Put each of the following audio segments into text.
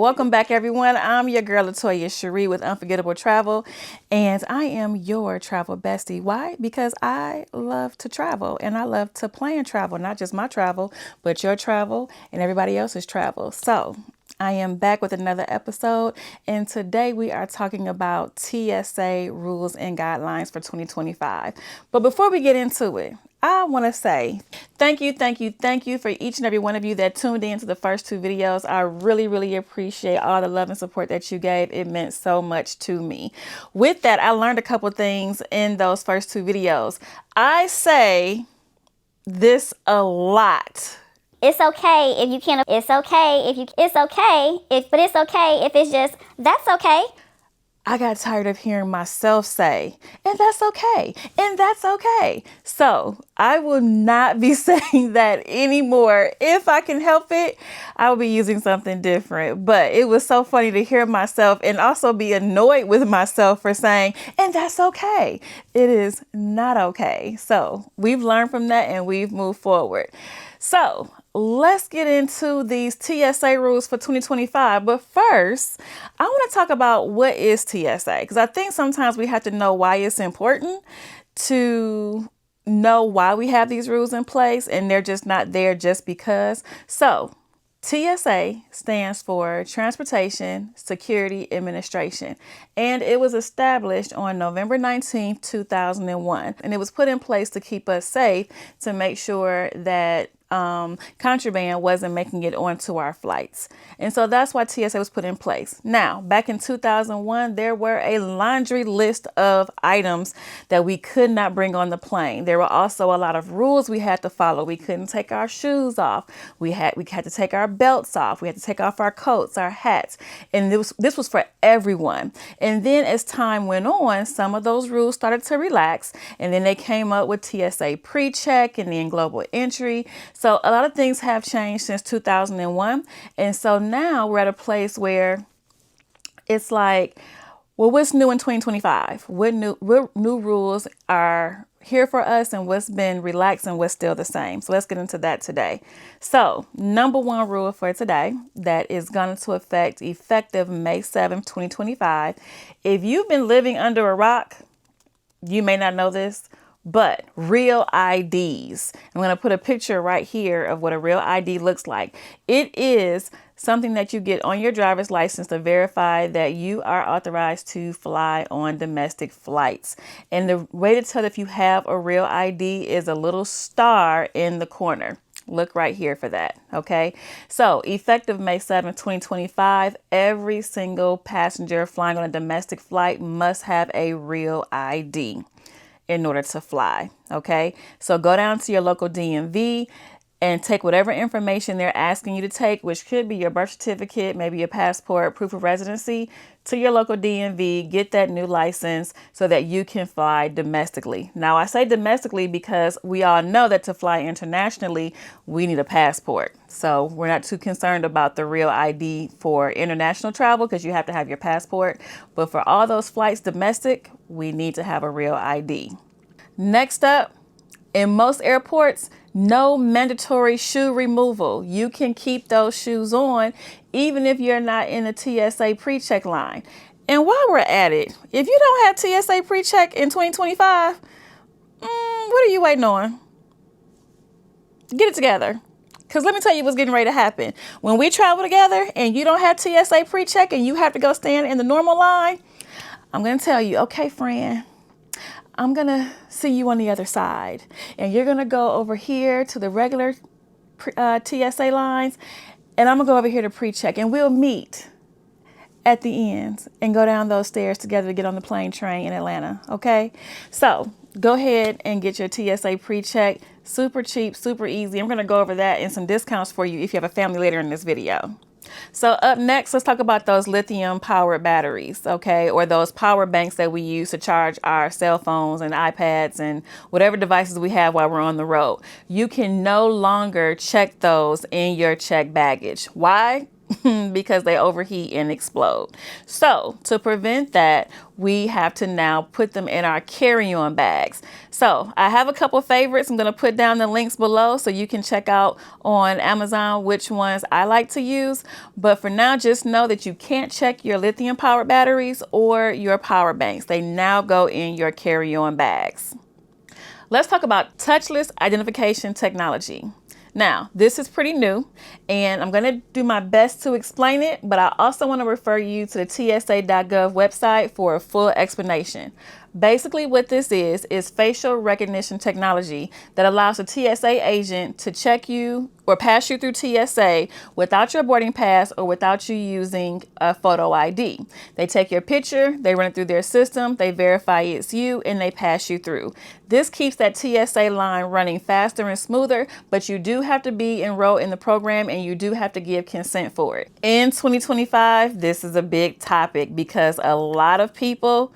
welcome back everyone. I'm your girl Latoya Sheree with Unforgettable Travel, and I am your travel bestie. Why? Because I love to travel and I love to plan travel, not just my travel, but your travel and everybody else's travel. So I am back with another episode, and today we are talking about TSA rules and guidelines for 2025. But before we get into it, I want to say thank you for each and every one of you that tuned in to the first two videos. I really appreciate all the love and support that you gave. It meant so much to me. With that, I learned a couple things in those first two videos. I say this a lot. It's okay if you can't, it's okay if you, it's okay if, but it's okay if it's just, that's okay. I got tired of hearing myself say, and that's okay, and that's okay. So I will not be saying that anymore. If I can help it, I will be using something different. But it was so funny to hear myself and also be annoyed with myself for saying, and that's okay. It is not okay. So we've learned from that and we've moved forward. So let's get into these TSA rules for 2025. But first, I want to talk about what is TSA, because I think sometimes we have to know why it's important to know why we have these rules in place, and they're just not there just because. So TSA stands for Transportation Security Administration, and it was established on November 19th, 2001, and it was put in place to keep us safe, to make sure that contraband wasn't making it onto our flights. And so that's why TSA was put in place. Now, back in 2001, there were a laundry list of items that we could not bring on the plane. There were also a lot of rules we had to follow. We couldn't take our shoes off. We had to take our belts off. We had to take off our coats, our hats. And this was for everyone. And then as time went on, some of those rules started to relax. And then they came up with TSA PreCheck and then global entry. So a lot of things have changed since 2001. And so now we're at a place where it's like, well, what's new in 2025? What new rules are here for us, and what's been relaxed and what's still the same? So let's get into that today. So number one rule for today that is going to affect effective May 7th, 2025. If you've been living under a rock, you may not know this, but real IDs. I'm going to put a picture right here of what a real ID looks like. It is something that you get on your driver's license to verify that you are authorized to fly on domestic flights. And the way to tell if you have a real ID is a little star in the corner. Look right here for that. Okay. So effective May 7th, 2025, every single passenger flying on a domestic flight must have a real ID in order to fly. Okay. So go down to your local DMV and take whatever information they're asking you to take, which could be your birth certificate, maybe your passport, proof of residency, to your local DMV, get that new license so that you can fly domestically. Now, I say domestically because we all know that to fly internationally, we need a passport. So we're not too concerned about the real ID for international travel because you have to have your passport. But for all those flights domestic, we need to have a real ID. Next up, in most airports, no mandatory shoe removal. You can keep those shoes on even if you're not in the TSA PreCheck line. And while we're at it, if you don't have TSA PreCheck in 2025, what are you waiting on? Get it together. Because let me tell you what's getting ready to happen. When we travel together and you don't have TSA PreCheck and you have to go stand in the normal line, I'm going to tell you, okay, friend, I'm going to see you on the other side, and you're going to go over here to the regular TSA lines, and I'm going to go over here to PreCheck, and we'll meet at the end and go down those stairs together to get on the plane train in Atlanta. Okay. So go ahead and get your TSA PreCheck. Super cheap, super easy. I'm going to go over that and some discounts for you if you have a family later in this video. So up next, let's talk about those lithium powered batteries, okay, or those power banks that we use to charge our cell phones and iPads and whatever devices we have while we're on the road. You can no longer check those in your checked baggage. Why? because they overheat and explode. So to prevent that, we have to now put them in our carry-on bags. So I have a couple favorites. I'm going to put down the links below so you can check out on Amazon which ones I like to use. But for now, just know that you can't check your lithium powered batteries or your power banks. They now go in your carry-on bags. Let's talk about touchless identification technology. Now, this is pretty new, and I'm going to do my best to explain it, but I also want to refer you to the TSA.gov website for a full explanation. Basically, what this is facial recognition technology that allows a TSA agent to check you or pass you through TSA without your boarding pass or without you using a photo ID. They take your picture, they run it through their system, they verify it's you, and they pass you through. This keeps that TSA line running faster and smoother, but you do have to be enrolled in the program and you do have to give consent for it. In 2025, this is a big topic because a lot of people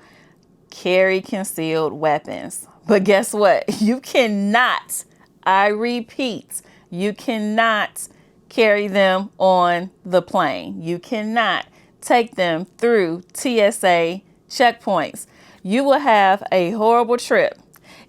carry concealed weapons. But guess what? You cannot, I repeat, you cannot carry them on the plane. You cannot take them through TSA checkpoints. You will have a horrible trip.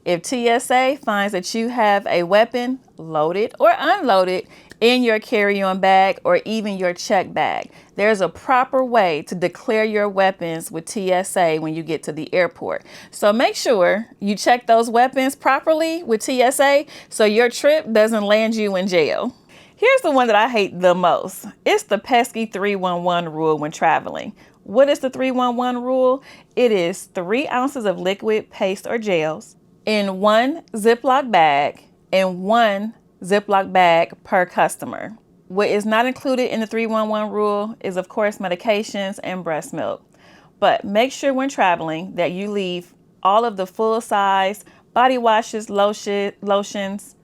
If TSA finds that you have a weapon loaded or unloaded in your carry-on bag or even your check bag, there's a proper way to declare your weapons with TSA when you get to the airport. So make sure you check those weapons properly with TSA so your trip doesn't land you in jail. Here's the one that I hate the most. It's the pesky 311 rule when traveling. What is the 311 rule? It is 3 ounces of liquid, paste, or gels in 1 Ziploc bag and 1 Ziploc bag per customer. What is not included in the 311 rule is, of course, medications and breast milk. But make sure when traveling that you leave all of the full size body washes, lotions.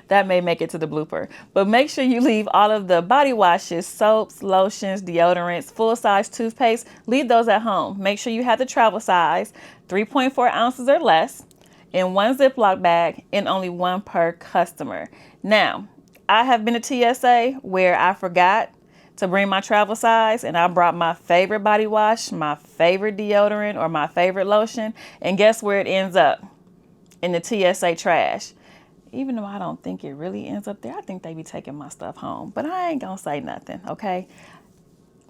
That may make it to the blooper. But make sure you leave all of the body washes, soaps, lotions, deodorants, full-size toothpaste. Leave those at home. Make sure you have the travel size, 3.4 ounces or less, in 1 Ziploc bag and only 1 per customer. Now, I have been to TSA where I forgot to bring my travel size and I brought my favorite body wash, my favorite deodorant, or my favorite lotion. And guess where it ends up? In the TSA trash. Even though I don't think it really ends up there, I think they be taking my stuff home. But I ain't gonna say nothing, okay?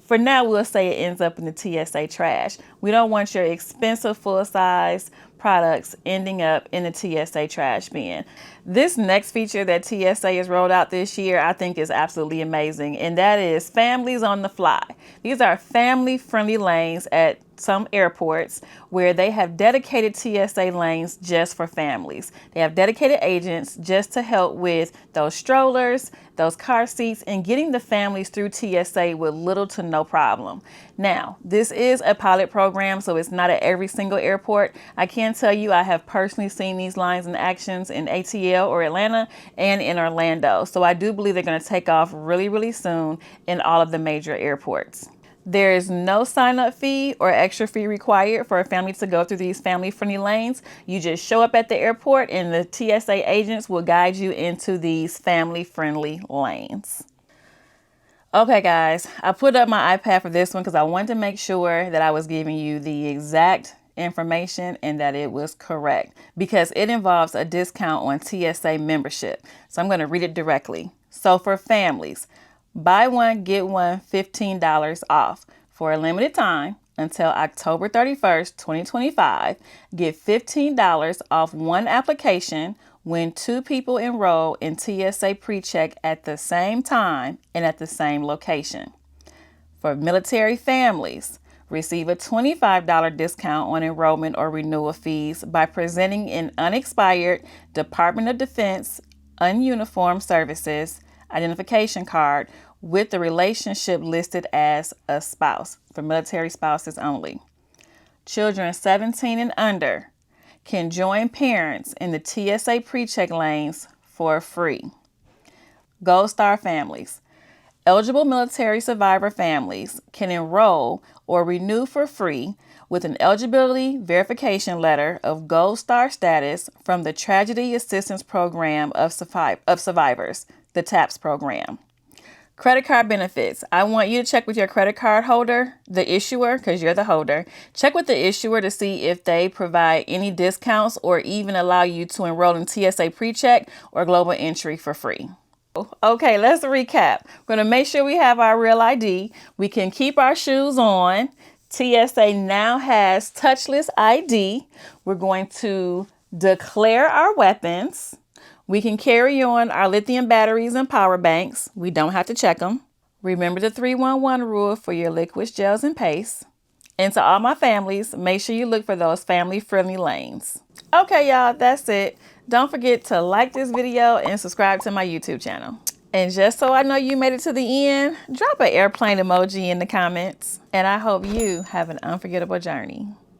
For now, we'll say it ends up in the TSA trash. We don't want your expensive full-size products ending up in the TSA trash bin. This next feature that TSA has rolled out this year, I think is absolutely amazing, and that is families on the fly. These are family-friendly lanes at some airports where they have dedicated TSA lanes just for families. They have dedicated agents just to help with those strollers, those car seats, and getting the families through TSA with little to no problem. Now, this is a pilot program, so it's not at every single airport. I can tell you I have personally seen these lines in actions in ATL or Atlanta and in Orlando. So I do believe they're going to take off really, really soon in all of the major airports. There is no sign-up fee or extra fee required for a family to go through these family-friendly lanes. You just show up at the airport and the TSA agents will guide you into these family-friendly lanes. Okay, guys, I put up my iPad for this one because I wanted to make sure that I was giving you the exact information and that it was correct because it involves a discount on TSA membership. So I'm going to read it directly. So for families, buy one, get one $15 off for a limited time until October 31st, 2025. Get $15 off one application when 2 people enroll in TSA PreCheck at the same time and at the same location. For military families, receive a $25 discount on enrollment or renewal fees by presenting an unexpired Department of Defense ununiformed services identification card with the relationship listed as a spouse, for military spouses only. Children 17 and under can join parents in the TSA PreCheck lanes for free. Gold Star families. Eligible military survivor families can enroll or renew for free with an eligibility verification letter of Gold Star status from the Tragedy Assistance Program of Survivors, the TAPS program. Credit card benefits. I want you to check with your credit card holder, the issuer, because you're the holder. Check with the issuer to see if they provide any discounts or even allow you to enroll in TSA PreCheck or Global Entry for free. Okay, let's recap. We're going to make sure we have our real ID. We can keep our shoes on. TSA now has touchless ID. We're going to declare our weapons. We can carry on our lithium batteries and power banks. We don't have to check them. Remember the 311 rule for your liquids, gels, and pastes. And to all my families, make sure you look for those family-friendly lanes. Okay, y'all, that's it. Don't forget to like this video and subscribe to my YouTube channel. And just so I know you made it to the end, drop an airplane emoji in the comments. And I hope you have an unforgettable journey.